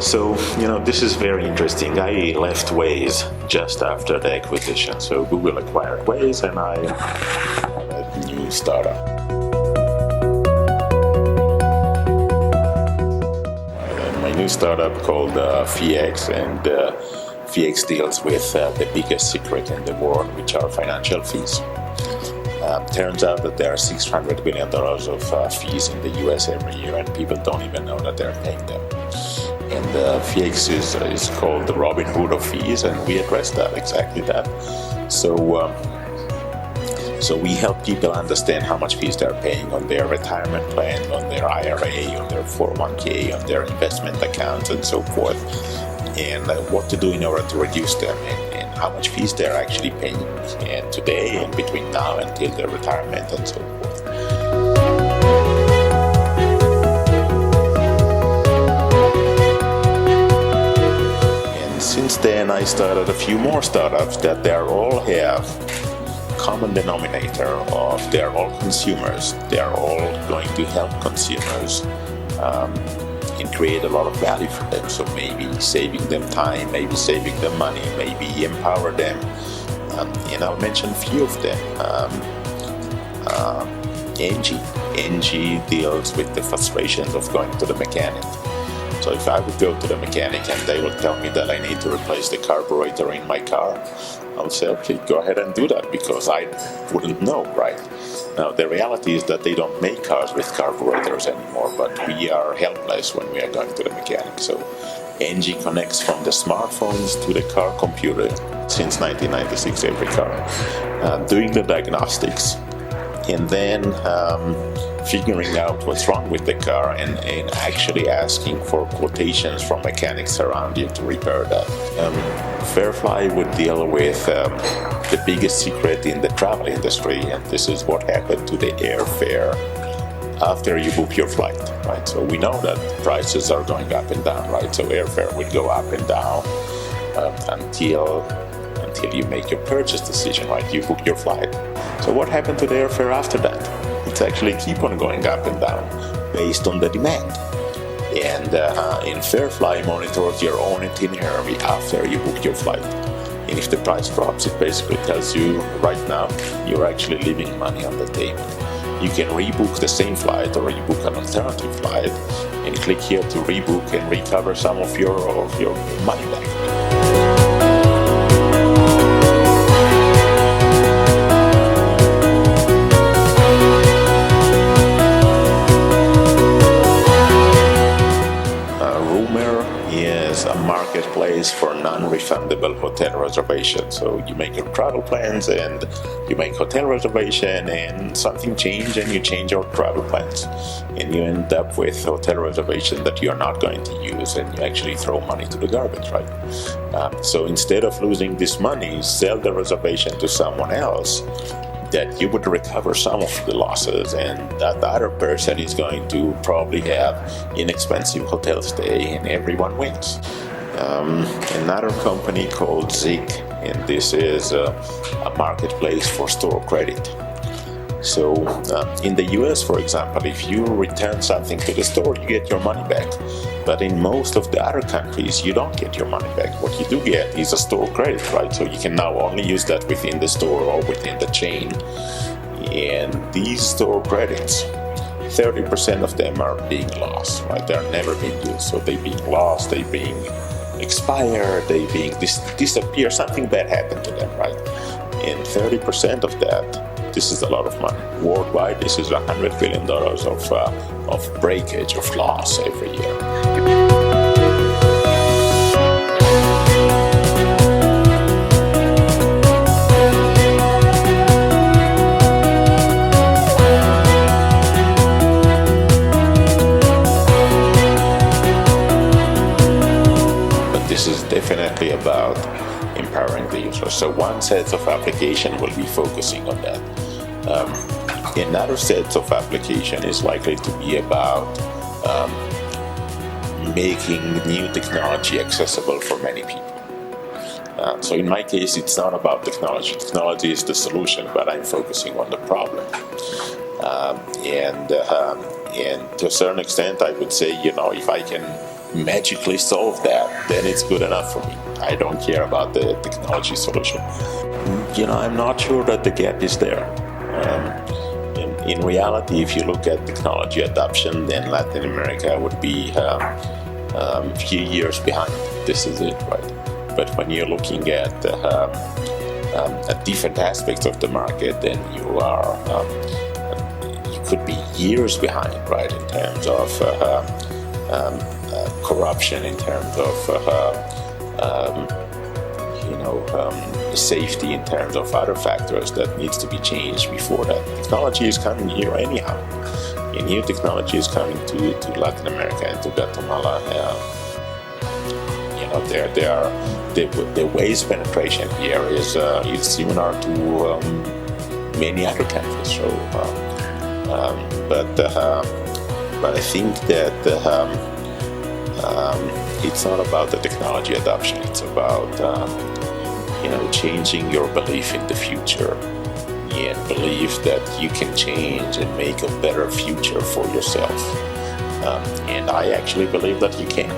So, this is very interesting. I left Waze just after the acquisition. So Google acquired Waze and I had a new startup. My new startup called FX, and FX deals with the biggest secret in the world, which are financial fees. Turns out that there are $600 billion of fees in the US every year, and people don't even know that they're paying them. And FX is called the Robin Hood of fees, and we address that, exactly that. So we help people understand how much fees they're paying on their retirement plan, on their IRA, on their 401k, on their investment accounts, and so forth, and what to do in order to reduce them, and how much fees they're actually paying, and today and between now until their retirement, and so forth. Since then, I started a few more startups that they all have common denominator of they're all consumers. They're all going to help consumers and create a lot of value for them. So maybe saving them time, maybe saving them money, maybe empower them. And I'll mention a few of them. Engie deals with the frustrations of going to the mechanic. So if I would go to the mechanic and they would tell me that I need to replace the carburetor in my car, I would say, okay, go ahead and do that, because I wouldn't know, right? Now, the reality is that they don't make cars with carburetors anymore, but we are helpless when we are going to the mechanic. So Engie connects from the smartphones to the car computer since 1996, every car, doing the diagnostics, and then figuring out what's wrong with the car and actually asking for quotations from mechanics around you to repair that. Fairfly would deal with the biggest secret in the travel industry, and this is what happened to the airfare after you book your flight, right? So we know that prices are going up and down, right? So airfare will go up and down until you make your purchase decision, right? You book your flight. So what happened to the airfare after that? It's actually keep on going up and down based on the demand. And in Fairfly monitors your own itinerary after you book your flight. And if the price drops, it basically tells you right now you're actually leaving money on the table. You can rebook the same flight or rebook an alternative flight and click here to rebook and recover some of your money back. A marketplace for non-refundable hotel reservations. So you make your travel plans and you make hotel reservation, and something changed and you change your travel plans, and you end up with hotel reservation that you're not going to use, and you actually throw money to the garbage, right? So instead of losing this money, sell the reservation to someone else that you would recover some of the losses, and that other person is going to probably have inexpensive hotel stay, and everyone wins. Another company called Zig, and this is a marketplace for store credit. So in the US, for example, if you return something to the store, you get your money back. But in most of the other countries, you don't get your money back. What you do get is a store credit, right? So you can now only use that within the store or within the chain. And these store credits, 30% of them are being lost, right? They're never being used. So they're being lost, they're being expired, they're being disappear, something bad happened to them, right? And 30% of that, this is a lot of money. Worldwide, this is $100 billion of breakage, of loss every year. But this is definitely about empowering the user. So one set of application will be focusing on that. Another set of application is likely to be about making new technology accessible for many people. So in my case, it's not about technology. Technology is the solution, but I'm focusing on the problem. And to a certain extent, I would say, if I can magically solve that, then it's good enough for me. I don't care about the technology solution. I'm not sure that the gap is there. In reality, if you look at technology adoption, then Latin America would be a few years behind. This is it, right? But when you're looking at different aspects of the market, then you could be years behind, right? In terms of corruption, in terms of safety, in terms of other factors that needs to be changed before that. Technology is coming here anyhow. A new technology is coming to Latin America and to Guatemala. The Waze penetration here is similar to many other countries. So, but I think that it's not about the technology adoption. It's about changing your belief in the future and believe that you can change and make a better future for yourself. And I actually believe that you can.